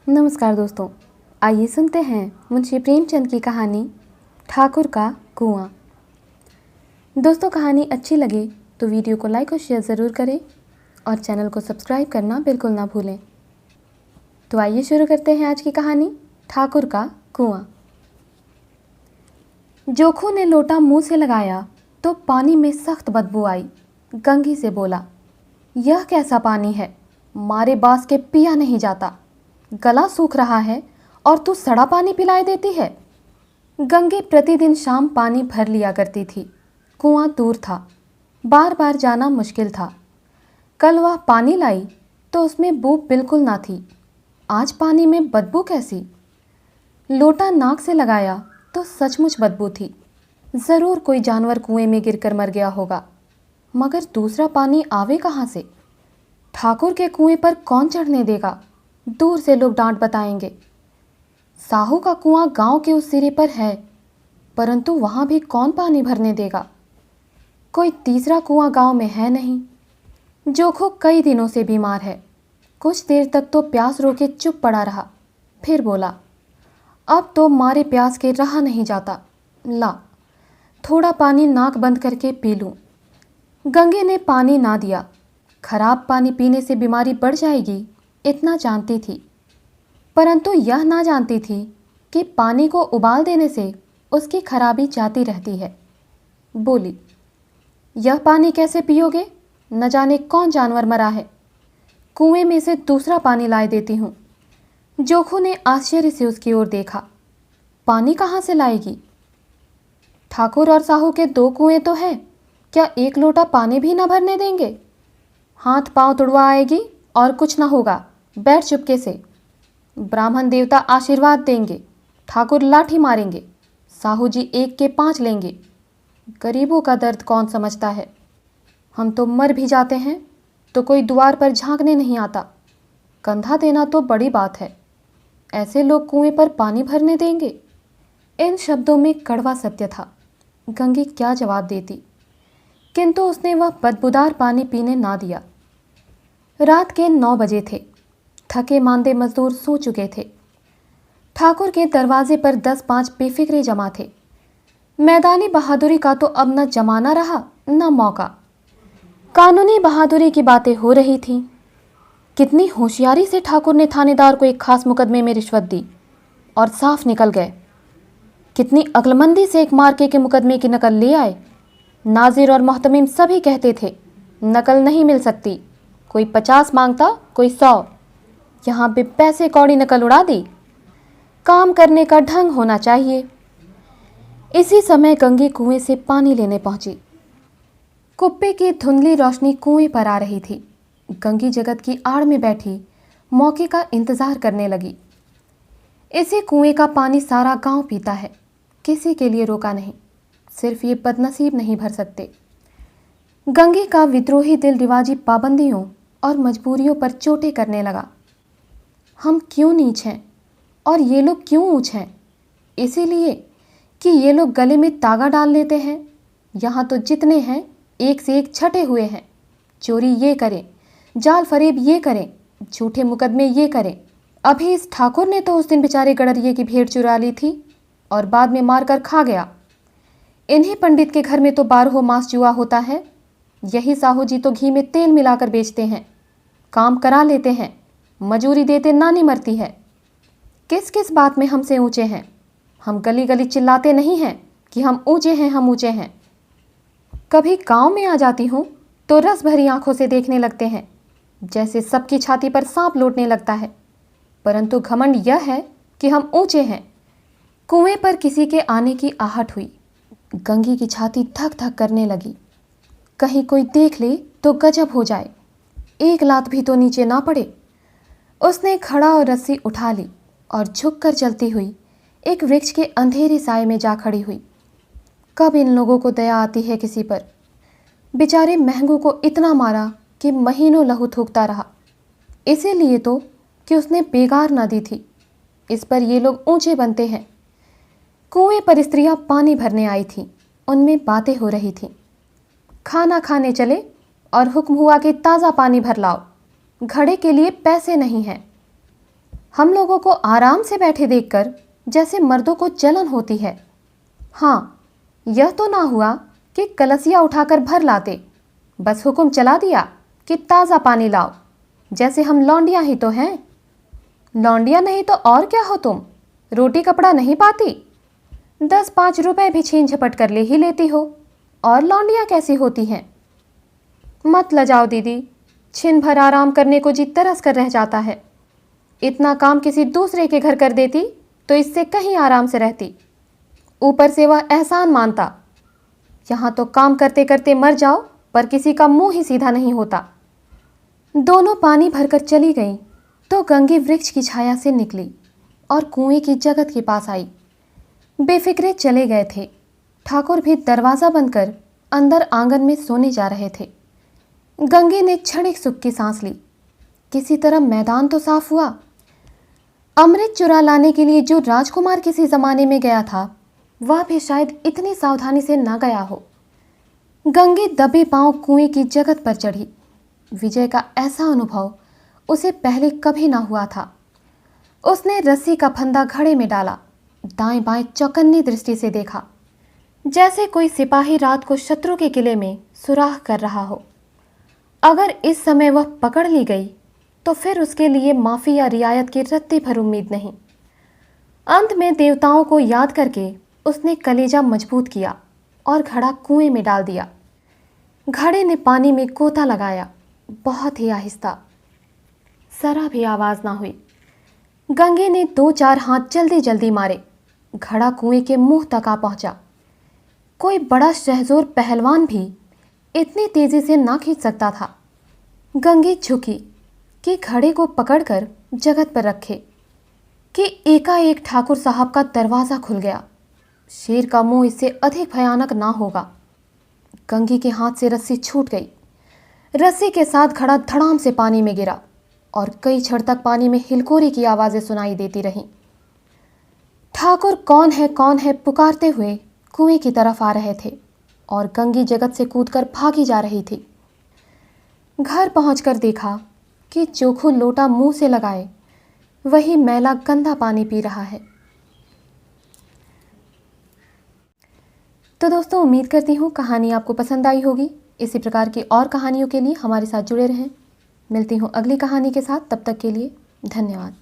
नमस्कार दोस्तों, आइए सुनते हैं मुंशी प्रेमचंद की कहानी ठाकुर का कुआं। दोस्तों, कहानी अच्छी लगे तो वीडियो को लाइक और शेयर ज़रूर करें और चैनल को सब्सक्राइब करना बिल्कुल ना भूलें। तो आइए शुरू करते हैं आज की कहानी ठाकुर का कुआं। जोखू ने लोटा मुंह से लगाया तो पानी में सख्त बदबू आई। गंगी से बोला, यह कैसा पानी है, मारे बास के पिया नहीं जाता। गला सूख रहा है और तू सड़ा पानी पिलाए देती है। गंगे प्रतिदिन शाम पानी भर लिया करती थी। कुआं दूर था, बार बार जाना मुश्किल था। कल वह पानी लाई तो उसमें बू बिल्कुल ना थी। आज पानी में बदबू कैसी? लोटा नाक से लगाया तो सचमुच बदबू थी। ज़रूर कोई जानवर कुएं में गिरकर मर गया होगा, मगर दूसरा पानी आवे कहाँ से? ठाकुर के कुएं पर कौन चढ़ने देगा? दूर से लोग डांट बताएंगे। साहू का कुआं गांव के उस सिरे पर है, परंतु वहां भी कौन पानी भरने देगा? कोई तीसरा कुआं गांव में है नहीं। जोखू कई दिनों से बीमार है। कुछ देर तक तो प्यास रोके चुप पड़ा रहा, फिर बोला, अब तो मारे प्यास के रहा नहीं जाता। ला, थोड़ा पानी नाक बंद करके पी लूं। गंगे ने पानी ना दिया। खराब पानी पीने से बीमारी बढ़ जाएगी, इतना जानती थी, परंतु यह ना जानती थी कि पानी को उबाल देने से उसकी खराबी जाती रहती है। बोली, यह पानी कैसे पियोगे? न जाने कौन जानवर मरा है। कुएं में से दूसरा पानी लाए देती हूँ। जोखू ने आश्चर्य से उसकी ओर देखा। पानी कहाँ से लाएगी? ठाकुर और साहू के दो कुएं तो हैं, क्या एक लोटा पानी भी न भरने देंगे? हाथ पांव तुड़वा आएगी और कुछ न होगा, बैठ चुपके से। ब्राह्मण देवता आशीर्वाद देंगे, ठाकुर लाठी मारेंगे, साहू जी 1 के 5 लेंगे। गरीबों का दर्द कौन समझता है? हम तो मर भी जाते हैं तो कोई द्वार पर झांकने नहीं आता। कंधा देना तो बड़ी बात है, ऐसे लोग कुएं पर पानी भरने देंगे? इन शब्दों में कड़वा सत्य था। गंगी क्या जवाब देती, किंतु उसने वह बदबूदार पानी पीने ना दिया। रात के 9 बजे थे। थके मांदे मजदूर सो चुके थे। ठाकुर के दरवाजे पर 10-5 बेफिक्रे जमा थे। मैदानी बहादुरी का तो अब न जमाना रहा न मौका। कानूनी बहादुरी की बातें हो रही थीं। कितनी होशियारी से ठाकुर ने थानेदार को एक खास मुकदमे में रिश्वत दी और साफ निकल गए। कितनी अक्लमंदी से एक मार्के के मुकदमे की नकल ले आए। नाजिर और मोहतमिम सभी कहते थे, नकल नहीं मिल सकती। कोई 50 मांगता, कोई 100। यहाँ पे पैसे कौड़ी नकल उड़ा दी। काम करने का ढंग होना चाहिए। इसी समय गंगी कुएं से पानी लेने पहुंची। कुप्पे की धुंधली रोशनी कुएं पर आ रही थी। गंगी जगत की आड़ में बैठी मौके का इंतजार करने लगी। इसी कुएं का पानी सारा गांव पीता है, किसी के लिए रोका नहीं। सिर्फ ये बदनसीब नहीं भर सकते। गंगी का विद्रोही दिल रिवाजी पाबंदियों और मजबूरियों पर चोटें करने लगा। हम क्यों नीच हैं और ये लोग क्यों ऊंच हैं? इसीलिए कि ये लोग गले में तागा डाल लेते हैं। यहाँ तो जितने हैं एक से एक छटे हुए हैं। चोरी ये करें, जाल फरेब ये करें, झूठे मुकदमे ये करें। अभी इस ठाकुर ने तो उस दिन बेचारे गड़रिये की भेड़ चुरा ली थी और बाद में मारकर खा गया। इन्हीं पंडित के घर में तो 12 मास जुआ होता है। यही साहू जी तो घी में तेल मिलाकर बेचते हैं। काम करा लेते हैं, मजूरी देते नानी मरती है। किस किस बात में हमसे ऊंचे हैं? हम गली गली चिल्लाते नहीं हैं कि हम ऊंचे हैं, हम ऊंचे हैं। कभी गांव में आ जाती हूँ तो रस भरी आंखों से देखने लगते हैं, जैसे सबकी छाती पर सांप लौटने लगता है। परंतु घमंड यह है कि हम ऊंचे हैं। कुएं पर किसी के आने की आहट हुई। गंगी की छाती धक धक करने लगी। कहीं कोई देख ले तो गजब हो जाए, एक लात भी तो नीचे ना पड़े। उसने खड़ा और रस्सी उठा ली और झुककर चलती हुई एक वृक्ष के अंधेरे साए में जा खड़ी हुई। कब इन लोगों को दया आती है किसी पर? बेचारे महंगू को इतना मारा कि महीनों लहू थूकता रहा, इसीलिए तो कि उसने बेगार ना दी थी। इस पर ये लोग ऊंचे बनते हैं। कुएं पर स्त्रियां पानी भरने आई थीं, उनमें बातें हो रही थीं। खाना खाने चले और हुक्म हुआ कि ताज़ा पानी भर लाओ, घड़े के लिए पैसे नहीं हैं। हम लोगों को आराम से बैठे देखकर जैसे मर्दों को जलन होती है। हाँ, यह तो ना हुआ कि कलसिया उठाकर भर लाते, बस हुक्म चला दिया कि ताज़ा पानी लाओ, जैसे हम लौंडियाँ ही तो हैं। लौंडिया नहीं तो और क्या हो तुम? रोटी कपड़ा नहीं पाती? 10-5 रुपए भी छीन झपट कर ले ही लेती हो, और लौंडिया कैसी होती हैं? मत लजाओ दीदी, छिन भर आराम करने को जी तरस कर रह जाता है। इतना काम किसी दूसरे के घर कर देती तो इससे कहीं आराम से रहती। ऊपर से वह एहसान मानता। यहाँ तो काम करते करते मर जाओ, पर किसी का मुंह ही सीधा नहीं होता। दोनों पानी भरकर चली गईं तो गंगी वृक्ष की छाया से निकली और कुएं की जगत के पास आई। बेफिक्रे चले गए थे। ठाकुर भी दरवाज़ा बंद कर अंदर आंगन में सोने जा रहे थे। गंगी ने क्षणिक सुख की सांस ली। किसी तरह मैदान तो साफ हुआ। अमृत चुरा लाने के लिए जो राजकुमार किसी ज़माने में गया था, वह भी शायद इतनी सावधानी से ना गया हो। गंगी दबे पांव कुएं की जगत पर चढ़ी। विजय का ऐसा अनुभव उसे पहले कभी ना हुआ था। उसने रस्सी का फंदा घड़े में डाला, दाएं बाएं चौकन्नी दृष्टि से देखा, जैसे कोई सिपाही रात को शत्रु के किले में सुराख कर रहा हो। अगर इस समय वह पकड़ ली गई तो फिर उसके लिए माफ़ी या रियायत की रत्ती भर उम्मीद नहीं। अंत में देवताओं को याद करके उसने कलेजा मजबूत किया और घड़ा कुएं में डाल दिया। घड़े ने पानी में गोता लगाया, बहुत ही आहिस्ता, जरा भी आवाज़ ना हुई। गंगे ने 2-4 हाथ जल्दी जल्दी मारे। घड़ा कुएं के मुंह तक आ पहुंचा। कोई बड़ा शहजोर पहलवान भी इतनी तेजी से ना खींच सकता था। गंगे झुकी कि घड़े को पकड़कर जगत पर रखे कि एकाएक ठाकुर साहब का दरवाज़ा खुल गया। शेर का मुंह इससे अधिक भयानक ना होगा। गंगी के हाथ से रस्सी छूट गई। रस्सी के साथ घड़ा धड़ाम से पानी में गिरा और कई क्षण तक पानी में हिलकोरी की आवाज़ें सुनाई देती रहीं। ठाकुर कौन है पुकारते हुए कुएं की तरफ आ रहे थे और गंगी जगत से कूदकर भागी जा रही थी। घर पहुंचकर देखा कि चोखू लोटा मुंह से लगाए वही मैला गंदा पानी पी रहा है। तो दोस्तों, उम्मीद करती हूँ कहानी आपको पसंद आई होगी। इसी प्रकार की और कहानियों के लिए हमारे साथ जुड़े रहें। मिलती हूँ अगली कहानी के साथ। तब तक के लिए धन्यवाद।